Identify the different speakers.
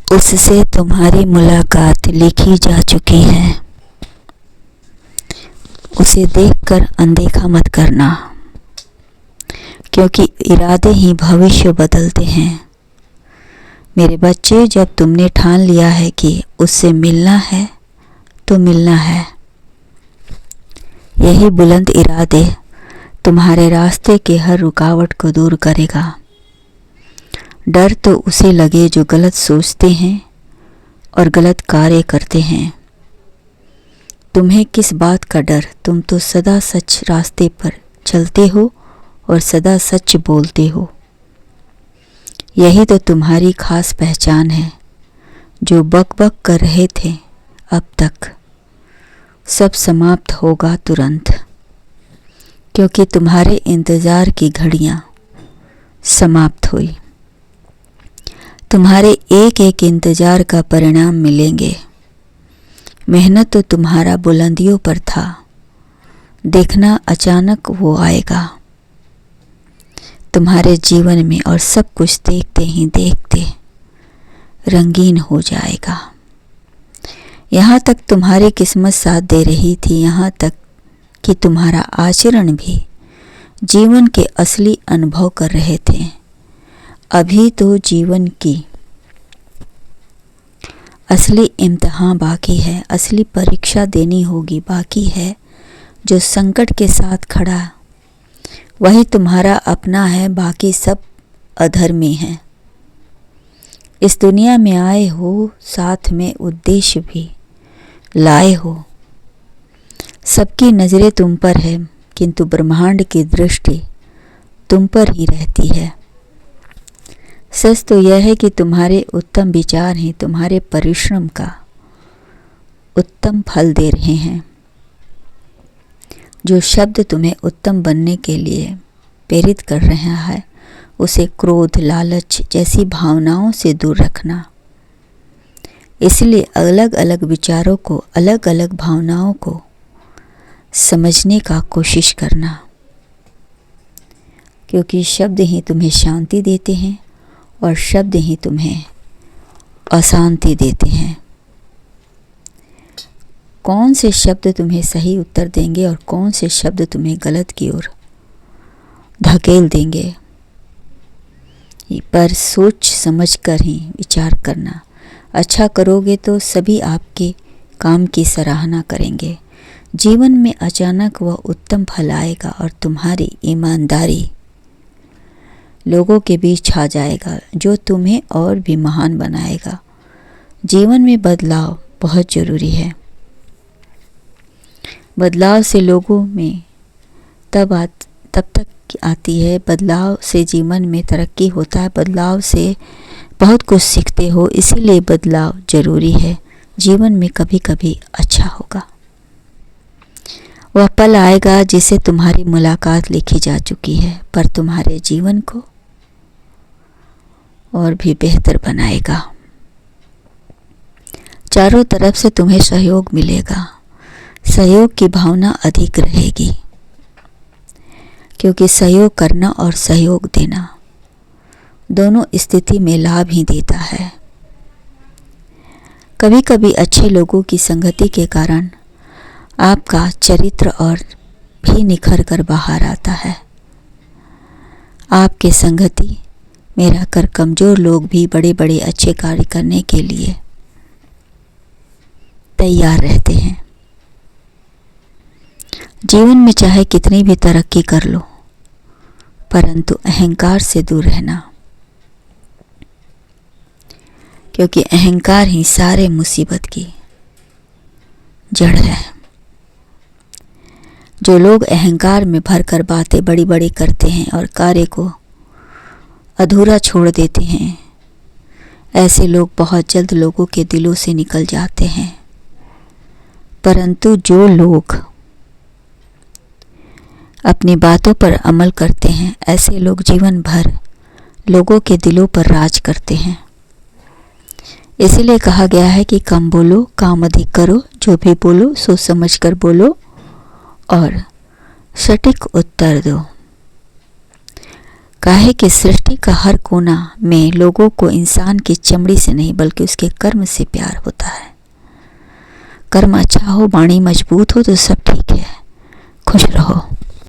Speaker 1: उससे तुम्हारी मुलाकात लिखी जा चुकी है। उसे देखकर अनदेखा मत करना, क्योंकि इरादे ही भविष्य बदलते हैं। मेरे बच्चे, जब तुमने ठान लिया है कि उससे मिलना है तो मिलना है। यही बुलंद इरादे तुम्हारे रास्ते के हर रुकावट को दूर करेगा। डर तो उसे लगे जो गलत सोचते हैं और गलत कार्य करते हैं। तुम्हें किस बात का डर? तुम तो सदा सच रास्ते पर चलते हो और सदा सच बोलते हो। यही तो तुम्हारी खास पहचान है। जो बक बक कर रहे थे अब तक, सब समाप्त होगा तुरंत, क्योंकि तुम्हारे इंतज़ार की घड़ियां समाप्त हुई। तुम्हारे एक एक इंतज़ार का परिणाम मिलेंगे। मेहनत तो तुम्हारा बुलंदियों पर था, देखना अचानक वो आएगा तुम्हारे जीवन में, और सब कुछ देखते ही देखते रंगीन हो जाएगा। यहाँ तक तुम्हारी किस्मत साथ दे रही थी, यहाँ तक कि तुम्हारा आचरण भी जीवन के असली अनुभव कर रहे थे। अभी तो जीवन की असली इम्तिहान बाकी है, असली परीक्षा देनी होगी। बाकी है जो संकट के साथ खड़ा, वही तुम्हारा अपना है, बाकी सब अधर्मी है। इस दुनिया में आए हो, साथ में उद्देश्य भी लाए हो। सबकी नज़रें तुम पर है, किंतु ब्रह्मांड की दृष्टि तुम पर ही रहती है। सच तो यह है कि तुम्हारे उत्तम विचार ही तुम्हारे परिश्रम का उत्तम फल दे रहे हैं। जो शब्द तुम्हें उत्तम बनने के लिए प्रेरित कर रहा है, उसे क्रोध, लालच जैसी भावनाओं से दूर रखना। इसलिए अलग अलग विचारों को, अलग अलग भावनाओं को समझने का कोशिश करना, क्योंकि शब्द ही तुम्हें शांति देते हैं और शब्द ही तुम्हें अशांति देते हैं। कौन से शब्द तुम्हें सही उत्तर देंगे और कौन से शब्द तुम्हें गलत की ओर धकेल देंगे, पर सोच समझ कर ही विचार करना। अच्छा करोगे तो सभी आपके काम की सराहना करेंगे। जीवन में अचानक वह उत्तम फल आएगा और तुम्हारी ईमानदारी लोगों के बीच छा जाएगा, जो तुम्हें और भी महान बनाएगा। जीवन में बदलाव बहुत ज़रूरी है। बदलाव से लोगों में तब तक आती है, बदलाव से जीवन में तरक्की होता है, बदलाव से बहुत कुछ सीखते हो। इसीलिए बदलाव ज़रूरी है। जीवन में कभी कभी अच्छा होगा। वह पल आएगा जिसे तुम्हारी मुलाकात लिखी जा चुकी है, पर तुम्हारे जीवन को और भी बेहतर बनाएगा। चारों तरफ से तुम्हें सहयोग मिलेगा। सहयोग की भावना अधिक रहेगी, क्योंकि सहयोग करना और सहयोग देना दोनों स्थिति में लाभ ही देता है। कभी कभी अच्छे लोगों की संगति के कारण आपका चरित्र और भी निखर कर बाहर आता है। आपके संगति में रहकर कमज़ोर लोग भी बड़े बड़े अच्छे कार्य करने के लिए तैयार रहते हैं। जीवन में चाहे कितनी भी तरक्की कर लो, परंतु अहंकार से दूर रहना, क्योंकि अहंकार ही सारे मुसीबत की जड़ है। जो लोग अहंकार में भरकर बातें बड़ी बड़ी करते हैं और कार्य को अधूरा छोड़ देते हैं, ऐसे लोग बहुत जल्द लोगों के दिलों से निकल जाते हैं। परंतु जो लोग अपनी बातों पर अमल करते हैं, ऐसे लोग जीवन भर लोगों के दिलों पर राज करते हैं। इसीलिए कहा गया है कि कम बोलो, काम अधिक करो, जो भी बोलो सोच समझ कर बोलो और सटीक उत्तर दो। काहे कि सृष्टि का हर कोना में लोगों को इंसान की चमड़ी से नहीं बल्कि उसके कर्म से प्यार होता है। कर्म अच्छा हो, वाणी मजबूत हो तो सब ठीक है। खुश रहो।